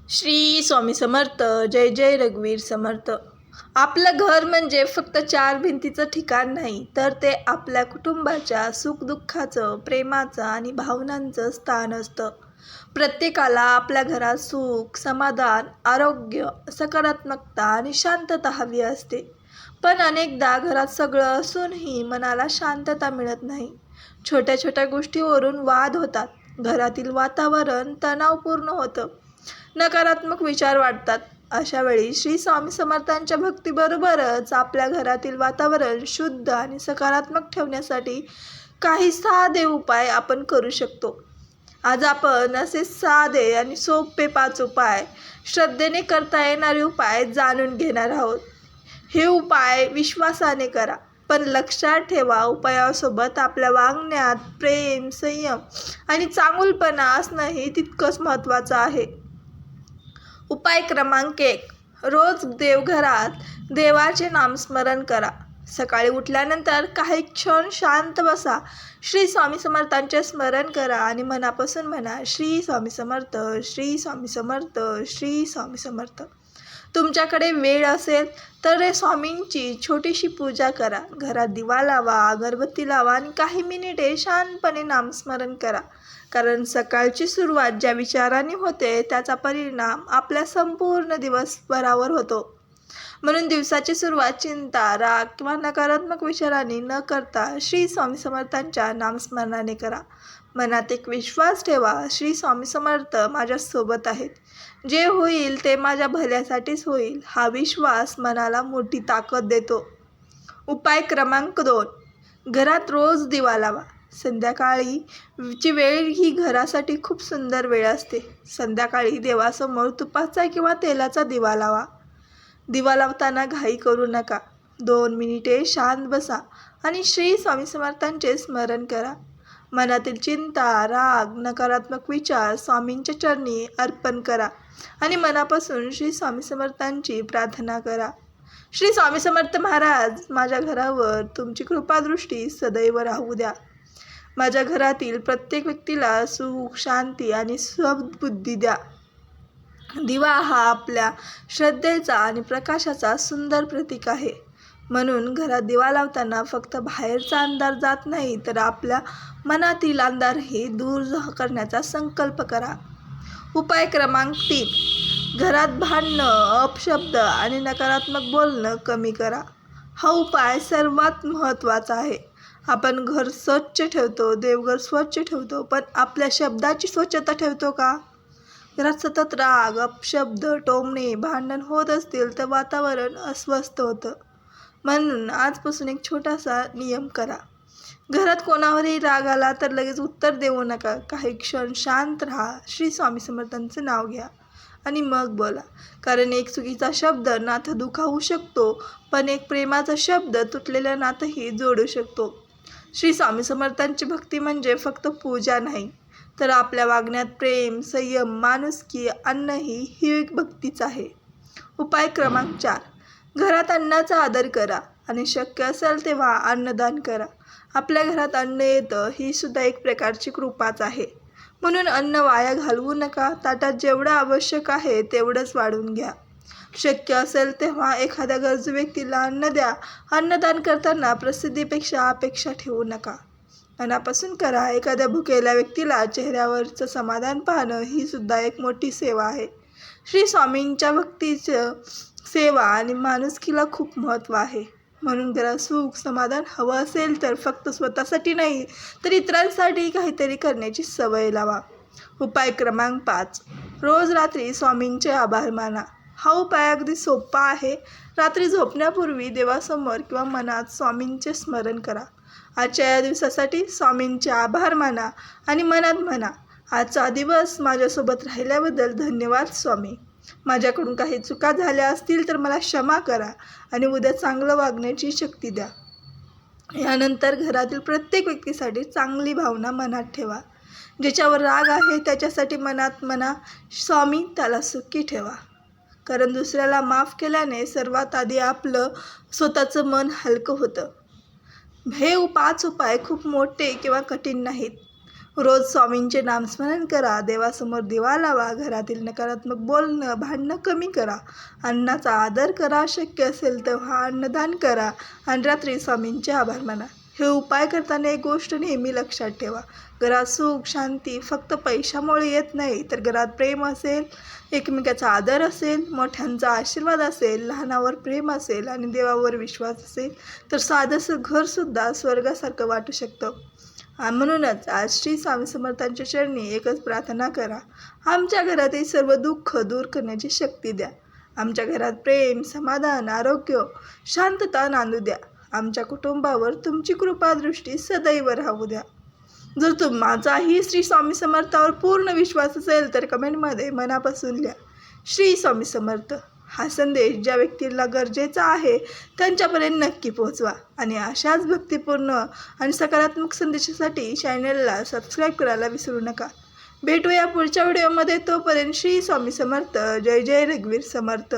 श्री स्वामी समर्थ. जय जय रघुवीर समर्थ. आपलं घर म्हणजे फक्त चार भिंतीचं ठिकाण नाही, तर ते आपल्या कुटुंबाच्या सुखदुःखाचं, प्रेमाचं आणि भावनांचं स्थान असतं. प्रत्येकाला आपल्या घरात सुख, समाधान, आरोग्य, सकारात्मकता आणि शांतता हवी असते. पण अनेकदा घरात सगळं असूनही मनाला शांतता मिळत नाही. छोट्या छोट्या गोष्टीवरून वाद होतात. घरातील वातावरण तणावपूर्ण होतं. नकारात्मक विचार वाढतात. अशा वेळी श्री स्वामी समर्थांच्या भक्तीबरोबरच आपल्या घरातील वातावरण शुद्ध आणि सकारात्मक ठेवण्यासाठी काही साधे उपाय आपण करू शकतो. आज आपण असे साधे आणि सोपे 5 उपाय, श्रद्धेने करता येणारे उपाय जाणून घेणार आहोत. हे उपाय विश्वासाने करा, पण लक्षात ठेवा, उपायासोबत आपल्या वागण्यात प्रेम, संयम आणि चांगुलपणा असणंही तितकंच महत्त्वाचं आहे. उपाय क्रमांक 1. रोज देवघरात देवाचे नामस्मरण करा. सकाळी उठल्यानंतर काही क्षण शांत बसा. श्री स्वामी समर्थांचे स्मरण करा आणि मनापासून म्हणा, श्री स्वामी समर्थ, श्री स्वामी समर्थ, श्री स्वामी समर्थ. तुमच्याकडे वेळ असेल तर स्वामींची छोटीशी पूजा करा. घरात दिवा लावा, अगरबत्ती लावा आणि काही मिनिटे शांतपणे नामस्मरण करा. कारण सकाळची सुरुवात ज्या विचारांनी होते त्याचा परिणाम आपल्या संपूर्ण दिवसभरावर होतो. म्हणून दिवसाची सुरुवात चिंता, राग किंवा नकारात्मक विचारांनी न करता श्री स्वामी समर्थांच्या नामस्मरणाने करा. मनात एक विश्वास ठेवा, श्री स्वामी समर्थ माझ्यासोबत आहेत. जे होईल ते माझ्या भल्यासाठीच होईल. हा विश्वास मनाला मोठी ताकद देतो. उपाय क्रमांक 2. घरात रोज दिवा लावा. संध्याकाळची वेळ ही घरासाठी खूप सुंदर वेळ असते. संध्याकाळी देवासमोर तुपाचा किंवा तेलाचा दिवा लावा. दिवा लावताना घाई करू नका. 2 मिनिटे शांत बसा आणि श्री स्वामी समर्थांचे स्मरण करा. मनातील चिंता, राग, नकारात्मक विचार स्वामींच्या चरणी अर्पण करा आणि मनापासून श्री स्वामी समर्थांची प्रार्थना करा. श्री स्वामी समर्थ महाराज, माझ्या घरावर तुमची कृपादृष्टी सदैव राहू द्या. माझ्या घरातील प्रत्येक व्यक्तीला सुख, शांती आणि सद्बुद्धी द्या. दिवा हा आपल्या श्रद्धेचा आणि प्रकाशाचा सुंदर प्रतीक आहे. म्हणून घरात दिवा लावताना फक्त बाहेरचा अंधार जात नाही, तर आपल्या मनातील अंधारही दूर करण्याचा संकल्प करा. उपाय क्रमांक 3. घरात भांडणं, अपशब्द आणि नकारात्मक बोलणं कमी करा. हा उपाय सर्वात महत्त्वाचा आहे. आपण घर स्वच्छ ठेवतो, देवघर स्वच्छ ठेवतो, पण आपल्या शब्दाची स्वच्छता ठेवतो का? घरात सतत राग, अपशब्द, टोमणे, भांडण होत असतील तर वातावरण अस्वस्थ होतं. म्हणून आजपासून एक छोटासा नियम करा. घरात कोणावरही राग आला तर लगेच उत्तर देऊ नका. काही क्षण शांत राहा, श्री स्वामी समर्थांचं नाव घ्या आणि मग बोला. कारण एक चुकीचा शब्द नातं दुखावू शकतो, पण एक प्रेमाचा शब्द तुटलेलं नातंही जोडू शकतो. श्री स्वामी समर्थांची भक्ती म्हणजे फक्त पूजा नाही, तर आपल्या वागण्यात प्रेम, संयम, माणुसकी आणणंही ही एक भक्तीच आहे. उपाय क्रमांक 4. घरात अन्नाचा आदर करा आणि शक्य असेल तेव्हा अन्नदान करा. आपल्या घरात अन्न येतं ही सुद्धा एक प्रकारची कृपाच आहे. म्हणून अन्न वाया घालवू नका. ताटात जेवढं आवश्यक आहे तेवढंच वाढून घ्या. शक्य असेल तेव्हा एखाद्या गरजू व्यक्तीला अन्न द्या. अन्नदान करताना प्रसिद्धीपेक्षा अपेक्षा ठेवू नका. मनापासून करा. एखाद्या भुकेल्या व्यक्तीला चेहऱ्यावरचं समाधान पाहणं ही सुद्धा एक मोठी सेवा आहे. श्री स्वामींच्या भक्तीचं सेवा आणि माणुसकीला खूप महत्त्व आहे. म्हणून घरात सुख, समाधान हवं असेल तर फक्त स्वतःसाठी नाही, तर इतरांसाठी काहीतरी करण्याची सवय लावा. उपाय क्रमांक 5. रोज रात्री स्वामींचे आभार माना. हा उपाय अगदी सोपा आहे. रात्री झोपण्यापूर्वी देवासमोर किंवा मनात स्वामींचे स्मरण करा. आजच्या या दिवसासाठी स्वामींचे आभार माना आणि मनात म्हणा, आजचा दिवस माझ्यासोबत राहिल्याबद्दल धन्यवाद स्वामी. माझ्याकडून काही चुका झाल्या असतील तर मला क्षमा करा आणि उद्या चांगलं वागण्याची शक्ती द्या. यानंतर घरातील प्रत्येक व्यक्तीसाठी चांगली भावना मनात ठेवा. ज्याच्यावर राग आहे त्याच्यासाठी मनात म्हणा, स्वामी त्याला सुखी ठेवा. कारण दुसऱ्याला माफ केल्याने सर्वात आधी आपलं स्वतःचं मन हलकं होतं. हे 5 उपाय खूप मोठे किंवा कठीण नाहीत. रोज स्वामींचे नामस्मरण करा, देवासमोर दिवा लावा, घरातील नकारात्मक बोलणं भांडणं कमी करा, अन्नाचा आदर करा, शक्य असेल तेव्हा अन्नदान करा आणि रात्री स्वामींचे आभार माना. हे उपाय करताना एक गोष्ट नेहमी लक्षात ठेवा, घरात सुख शांती फक्त पैशामुळे येत नाही, तर घरात प्रेम असेल, एकमेकाचा आदर असेल, मोठ्यांचा आशीर्वाद असेल, लहानावर प्रेम असेल आणि देवावर विश्वास असेल तर साधंसं घरसुद्धा स्वर्गासारखं वाटू शकतं. म्हणूनच आज श्री स्वामी समर्थांच्या चरणी एकच प्रार्थना करा, आमच्या घरातील सर्व दुःख दूर करण्याची शक्ती द्या. आमच्या घरात प्रेम, समाधान, आरोग्य, शांतता नांदू द्या. आमच्या कुटुंबावर तुमची कृपादृष्टी सदैव राहू द्या. जर माझाही श्री स्वामी समर्थावर पूर्ण विश्वास असेल तर कमेंटमध्ये मनापासून लिहा श्री स्वामी समर्थ. हा संदेश ज्या व्यक्तीला गरजेचा आहे त्यांच्यापर्यंत नक्की पोहोचवा आणि अशाच भक्तिपूर्ण आणि सकारात्मक संदेशासाठी चॅनलला सबस्क्राईब करायला विसरू नका. भेटूया पुढच्या व्हिडिओमध्ये. तोपर्यंत श्री स्वामी समर्थ. जय जय रघुवीर समर्थ.